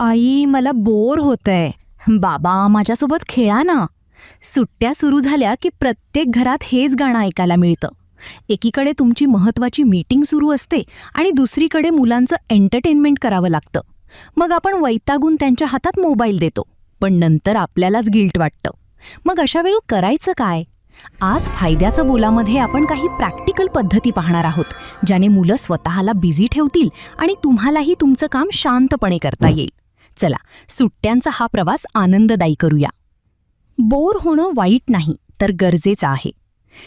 आई मला बोर होतंय. बाबा माझ्यासोबत खेळा ना. सुट्ट्या सुरू झाल्या की प्रत्येक घरात हेच गाणं ऐकायला मिळतं. एकीकडे तुमची महत्वाची मीटिंग सुरू असते आणि दुसरीकडे मुलांचं एंटरटेनमेंट करावं लागतं. मग आपण वैतागून त्यांच्या हातात मोबाईल देतो, पण नंतर आपल्यालाच गिल्ट वाटतं. मग अशा वेळी करायचं काय? आज फायद्याचं बोलामध्ये आपण काही प्रॅक्टिकल पद्धती पाहणार आहोत, ज्याने मुलं स्वतःला बिझी ठेवतील आणि तुम्हालाही तुमचं काम शांतपणे करता येईल. चला, सुट्ट्यांचा हा प्रवास आनंददायी करूया. बोर होणं वाईट नाही, तर गरजेचं आहे.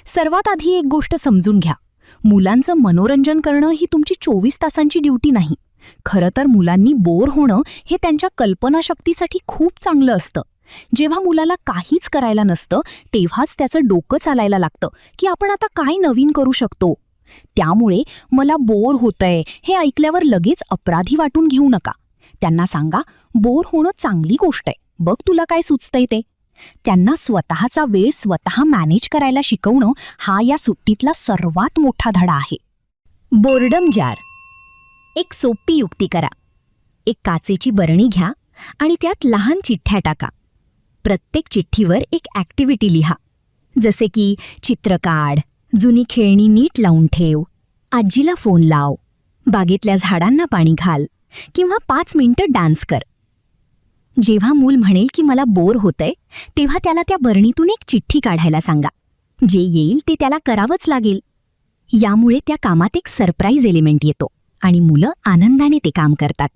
सर्वात आधी एक गोष्ट समजून घ्या. मुलांचं मनोरंजन करणं ही तुमची 24 तासांची ड्युटी नाही. खरं तर मुलांनी बोर होणं हे त्यांच्या कल्पनाशक्तीसाठी खूप चांगलं असतं. जेव्हा मुलाला काहीच करायला नसतं तेव्हाच त्याचं डोकं चालायला लागतं की आपण आता काय नवीन करू शकतो. त्यामुळे मला बोर होतंय हे ऐकल्यावर लगेच अपराधी वाटून घेऊ नका. त्यांना सांगा, बोर होणं चांगली गोष्ट आहे, बघ तुला काय सुचतंय ते. त्यांना स्वतःचा वेळ स्वतः मॅनेज करायला शिकवणं हा या सुट्टीतला सर्वात मोठा धडा आहे. बोर्डम जार. एक सोपी युक्ती करा. एक काचेची बरणी घ्या आणि त्यात लहान चिठ्ठ्या टाका. प्रत्येक चिठ्ठीवर एक ॲक्टिव्हिटी लिहा, जसे की चित्र काढ, जुनी खेळणी नीट लावून ठेव, आजीला फोन लाव, बागेतल्या झाडांना पाणी घाल किंवा 5 मिनिटं डान्स कर. जेव्हा मूल म्हणेल की मला बोर होतंय, तेव्हा त्याला त्या बरणीतून एक चिठ्ठी काढायला सांगा. जे येईल ते त्याला करावंच लागेल. यामुळे त्या कामात एक सरप्राईज एलिमेंट येतो आणि मुलं आनंदाने ते काम करतात.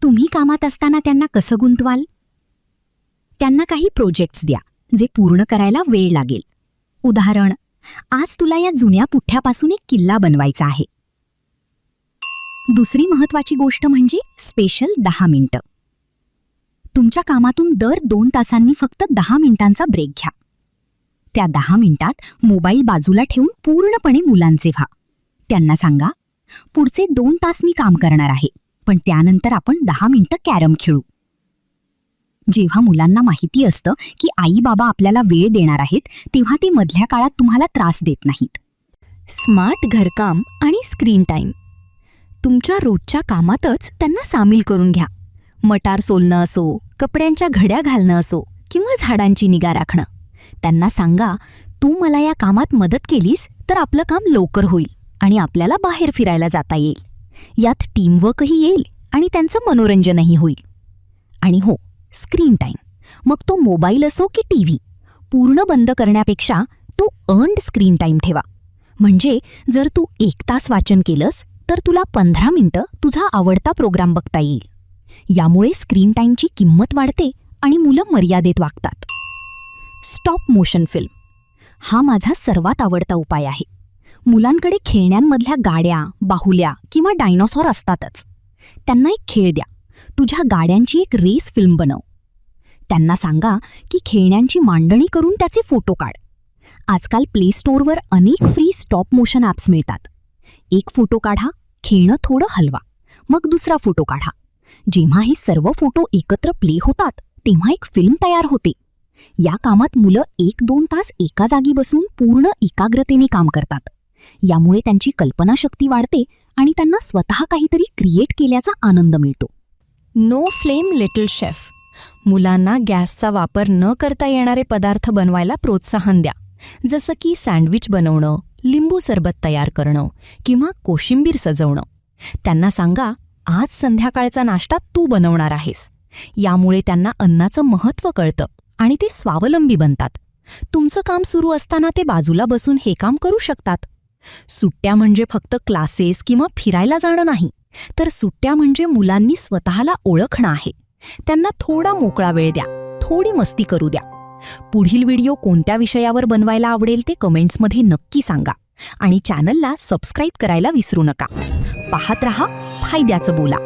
तुम्ही कामात असताना त्यांना कसं गुंतवाल? त्यांना काही प्रोजेक्ट्स द्या जे पूर्ण करायला वेळ लागेल. उदाहरण, आज तुला या जुन्या पुठ्ठ्यापासून एक किल्ला बनवायचा आहे. दुसरी महत्त्वाची गोष्ट म्हणजे स्पेशल 10 मिनिटं. तुमच्या कामातून दर 2 तासांनी फक्त 10 मिनिटांचा ब्रेक घ्या. त्या 10 मिनिटात मोबाईल बाजूला ठेवून पूर्णपणे मुलांचे व्हा. त्यांना सांगा, पुढचे 2 तास मी काम करणार आहे, पण त्यानंतर आपण 10 मिनिटं कॅरम खेळू. जेव्हा मुलांना माहिती असतं की आई बाबा आपल्याला वेळ देणार आहेत, तेव्हा ते मधल्या काळात तुम्हाला त्रास देत नाहीत. स्मार्ट घरकाम आणि स्क्रीन टाईम. तुमच्या रोजच्या कामातच त्यांना सामील करून घ्या. मटार सोलणं असो, कपड्यांच्या घड्या घालणं असो किंवा झाडांची निगा राखणं. त्यांना सांगा, तू मला या कामात मदत केलीस तर आपलं काम लवकर होईल आणि आपल्याला बाहेर फिरायला जाता येईल. यात टीमवर्कही येईल आणि त्यांचं मनोरंजनही होईल. आणि हो, स्क्रीन टाईम, मग तो मोबाईल असो की टीव्ही, पूर्ण बंद करण्यापेक्षा तो अर्न्ड स्क्रीन टाईम ठेवा. म्हणजे जर तू 1 तास वाचन केलंस तर तुला 15 मिनिटं तुझा आवडता प्रोग्राम बघता येईल. यामुळे स्क्रीन टाईमची किंमत वाढते आणि मुलं मर्यादेत वागतात. स्टॉप मोशन फिल्म हा माझा सर्वात आवडता उपाय आहे. मुलांकडे खेळण्यांमधल्या गाड्या, बाहुल्या किंवा डायनॉसॉर असतातच. त्यांना एक खेळ द्या, तुझ्या गाड्यांची एक रेस फिल्म बनव. त्यांना सांगा की खेळण्यांची मांडणी करून त्याचे फोटो काढ. आजकाल प्ले स्टोअरवर अनेक फ्री स्टॉप मोशन ॲप्स मिळतात. एक फोटो काढा, खेळणं थोडं हलवा, मग दुसरा फोटो काढा. जेव्हा हे सर्व फोटो एकत्र प्ले होतात तेव्हा एक फिल्म तयार होते. या कामात मुलं 1-2 तास एका जागी बसून पूर्ण एकाग्रतेने काम करतात. यामुळे त्यांची कल्पनाशक्ती वाढते आणि त्यांना स्वतः काहीतरी क्रिएट केल्याचा आनंद मिळतो. No flame little chef. मुलांना गॅसचा वापर न करता येणारे पदार्थ बनवायला प्रोत्साहन द्या, जसं की सँडविच बनवणं, लिंबू सरबत तयार करणं किंवा कोशिंबीर सजवणं. त्यांना सांगा, आज संध्याकाळचा नाश्ता तू बनवणार आहेस. यामुळे त्यांना अन्नाचं महत्त्व कळतं आणि ते स्वावलंबी बनतात. तुमचं काम सुरू असताना ते बाजूला बसून हे काम करू शकतात. सुट्ट्या म्हणजे फक्त क्लासेस किंवा फिरायला जाणं नाही, तर सुट्ट्या म्हणजे मुलांनी स्वतःला ओळखणं आहे. त्यांना थोडा मोकळा वेळ द्या, थोडी मस्ती करू द्या. पुढील व्हिडिओ कोणत्या विषयावर बनवायला आवडेल ते कमेंट्समध्ये नक्की सांगा आणि चॅनलला सबस्क्राईब करायला विसरू नका. पाहत रहा फायद्याचं बोला.